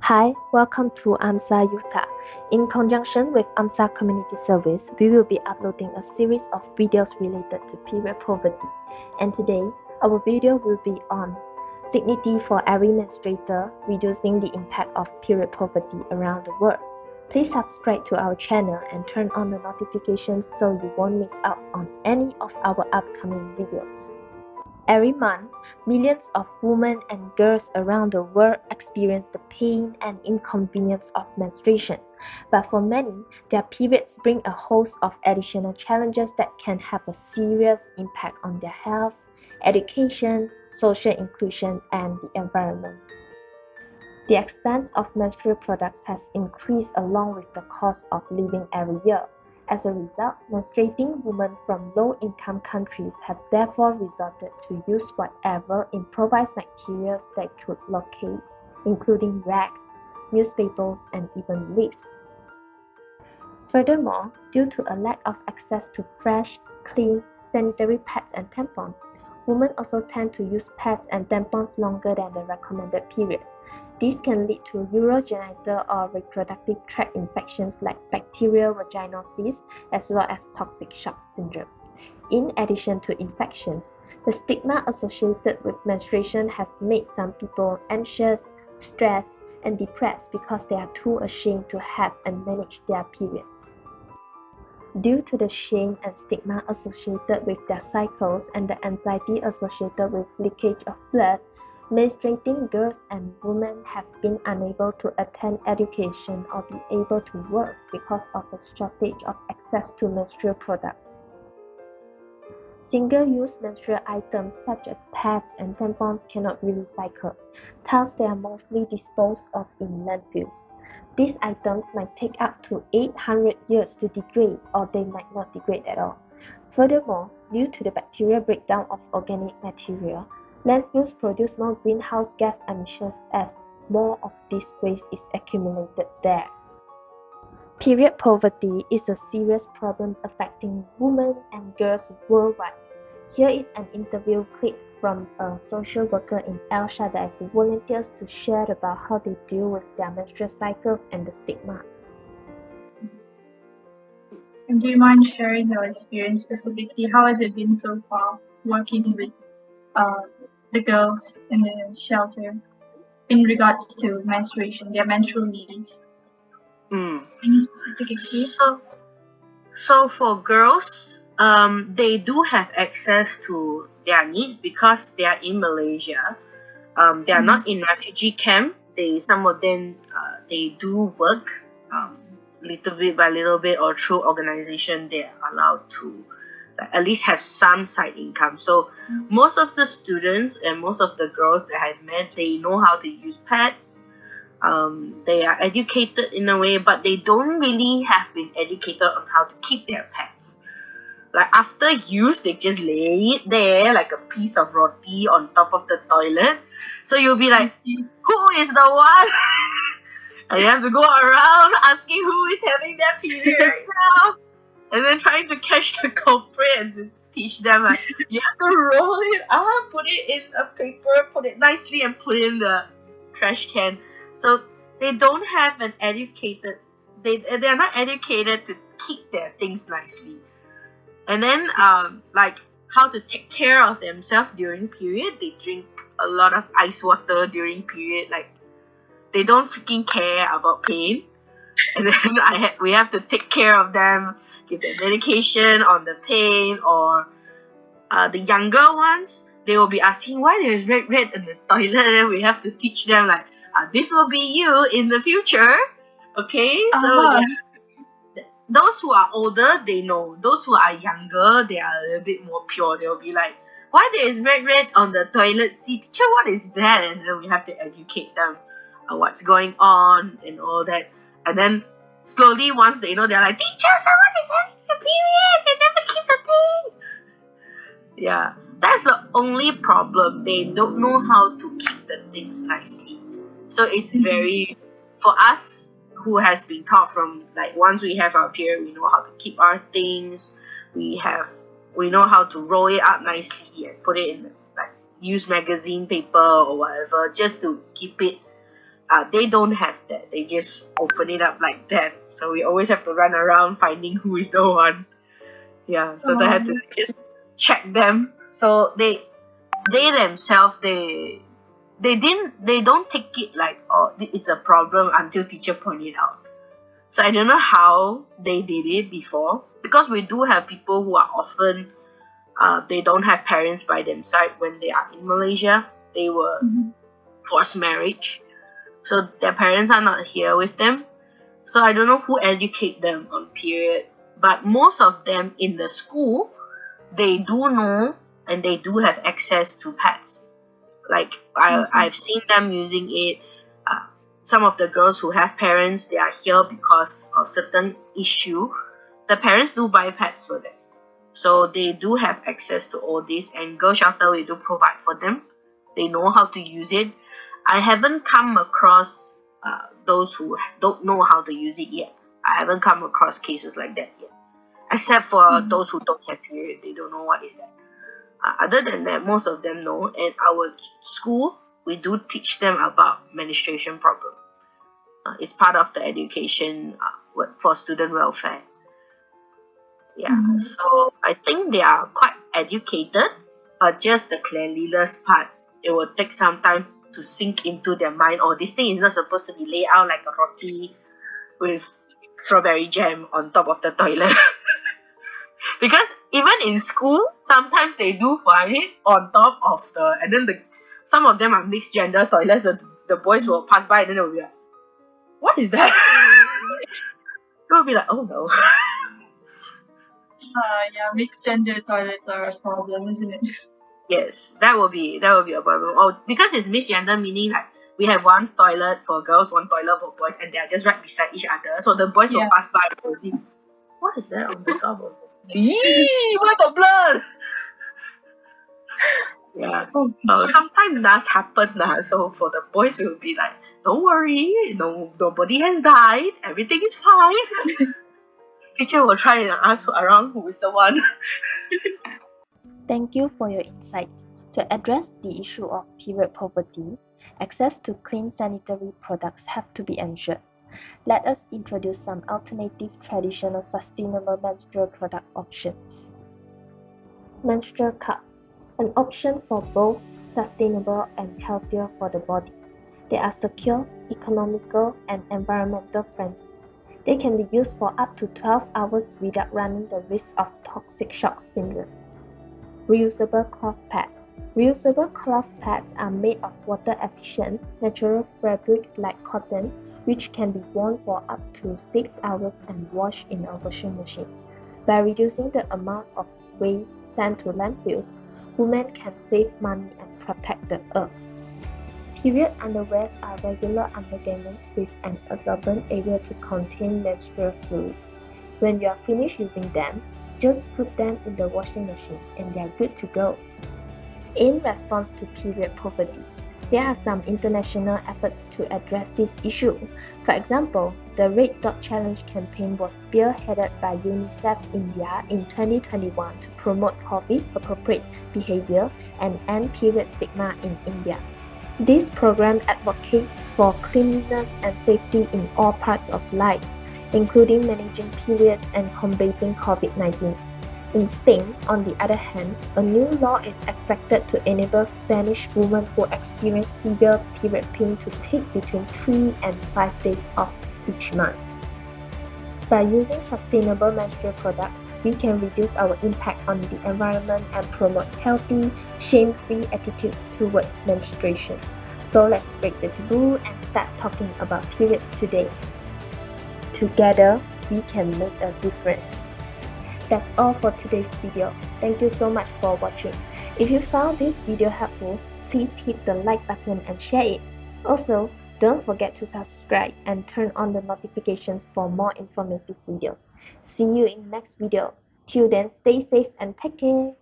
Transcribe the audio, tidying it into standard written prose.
Hi, welcome to AMSA Utah. In conjunction with AMSA Community Service, we will be uploading a series of videos related to period poverty. And today, our video will be on dignity for every menstruator, reducing the impact of period poverty around the world. Please subscribe to our channel and turn on the notifications so you won't miss out on any of our upcoming videos. Every month, millions of women and girls around the world experience the pain and inconvenience of menstruation. But for many, their periods bring a host of additional challenges that can have a serious impact on their health, education, social inclusion, and the environment. The expense of menstrual products has increased along with the cost of living every year. As a result, menstruating women from low-income countries have therefore resorted to use whatever improvised materials they could locate, including rags, newspapers, and even leaves. Furthermore, due to a lack of access to fresh, clean, sanitary pads and tampons, women also tend to use pads and tampons longer than the recommended period. This can lead to urogenital or reproductive tract infections like bacterial vaginosis as well as toxic shock syndrome. In addition to infections, the stigma associated with menstruation has made some people anxious, stressed, and depressed because they are too ashamed to have and manage their periods. Due to the shame and stigma associated with their cycles and the anxiety associated with leakage of blood, menstruating girls and women have been unable to attend education or be able to work because of a shortage of access to menstrual products. Single-use menstrual items such as pads and tampons cannot be recycled, thus they are mostly disposed of in landfills. These items might take up to 800 years to degrade, or they might not degrade at all. Furthermore, due to the bacterial breakdown of organic material, landfills produce more greenhouse gas emissions as more of this waste is accumulated there. Period poverty is a serious problem affecting women and girls worldwide. Here is an interview clip from a social worker in El Shaddai who volunteers to share about how they deal with their menstrual cycles and the stigma. And do you mind sharing your experience specifically? How has it been so far working with the girls in the shelter in regards to menstruation, their menstrual needs? Any specific experience? So for girls, they do have access to their needs because they are in Malaysia. They are not in refugee camp. Some of them they do work little bit by little bit, or through organization they are allowed to at least have some side income. So most of the students and most of the girls that I've met, they know how to use pads. They are educated in a way, but they don't really have been educated on how to keep their pads. Like after use, they just lay it there like a piece of roti on top of the toilet. So you'll be like, who is the one? And you have to go around asking who is having that period right now, and then trying to catch the culprit and to teach them like, you have to roll it up, put it in a paper, put it nicely, and put it in the trash can. So they don't have an educated, they're not educated to keep their things nicely. And then like how to take care of themselves during period. They drink a lot of ice water during period. Like they don't freaking care about pain. And then we have to take care of them, give them medication on the pain. Or the younger ones, they will be asking why there's red in the toilet. And we have to teach them like, this will be you in the future. Okay, so those who are older, they know. Those who are younger, they are a little bit more pure. They'll be like, why there is red on the toilet seat? Teacher, what is that? And then we have to educate them on what's going on and all that. And then slowly, once they know, they're like, teacher, someone is having a period. They never keep the thing. Yeah, that's the only problem. They don't know how to keep the things nicely. So it's very, for us who has been taught from, like, once we have our period, we know how to keep our things. We know how to roll it up nicely and put it in, like, use magazine paper or whatever, just to keep it They don't have that. They just open it up like that. So we always have to run around finding who is the one. Yeah, so they had to just check them. So they themselves they don't take it like, oh, it's a problem until teacher point it out. So I don't know how they did it before, because we do have people who are often they don't have parents by their side when they are in Malaysia. They were forced marriage, so their parents are not here with them. So I don't know who educate them on period, but most of them in the school, they do know and they do have access to pads. Like I've seen them using it. Some of the girls who have parents, they are here because of certain issue. The parents do buy pads for them. So they do have access to all this, and Girl Shelter, we do provide for them. They know how to use it. I haven't come across those who don't know how to use it yet. I haven't come across cases like that yet. Except for those who don't have period, they don't know what is that. Other than that, most of them know. And our school, we do teach them about menstruation problem. It's part of the education for student welfare. Yeah, so I think they are quite educated, but just the cleanliness part, it will take some time to sink into their mind. Oh, this thing is not supposed to be laid out like a roti with strawberry jam on top of the toilet. Because even in school, sometimes they do find it on top of and then some of them are mixed gender toilets, so the boys will pass by and then they'll be like, what is that? They'll be like, oh no. Yeah, mixed gender toilets are a problem, isn't it? Yes, that will be a problem. Oh, because it's misgender, meaning like we have one toilet for girls, one toilet for boys, and they are just right beside each other. So the boys will pass by and will see, what is that on the top of it? Yee! Why got blood? Yeah. Sometimes does happen. So for the boys, will be like, don't worry, nobody has died. Everything is fine. Teacher will try and ask around who is the one. Thank you for your insight. To address the issue of period poverty, access to clean sanitary products have to be ensured. Let us introduce some alternative traditional sustainable menstrual product options. Menstrual cups, an option for both sustainable and healthier for the body. They are secure, economical, and environmental friendly. They can be used for up to 12 hours without running the risk of toxic shock syndrome. Reusable cloth pads. Reusable cloth pads are made of water-efficient, natural fabrics like cotton, which can be worn for up to 6 hours and washed in a washing machine. By reducing the amount of waste sent to landfills, women can save money and protect the earth. Period underwears are regular undergarments with an absorbent area to contain menstrual fluid. When you are finished using them, just put them in the washing machine and they are good to go. In response to period poverty, there are some international efforts to address this issue. For example, the Red Dot Challenge campaign was spearheaded by UNICEF India in 2021 to promote COVID-appropriate behavior and end period stigma in India. This program advocates for cleanliness and safety in all parts of life, including managing periods and combating COVID-19. In Spain, on the other hand, a new law is expected to enable Spanish women who experience severe period pain to take between 3 and 5 days off each month. By using sustainable menstrual products, we can reduce our impact on the environment and promote healthy, shame-free attitudes towards menstruation. So let's break the taboo and start talking about periods today. Together, we can make a difference. That's all for today's video. Thank you so much for watching. If you found this video helpful, please hit the like button and share it. Also, don't forget to subscribe and turn on the notifications for more informative videos. See you in the next video. Till then, stay safe and take care.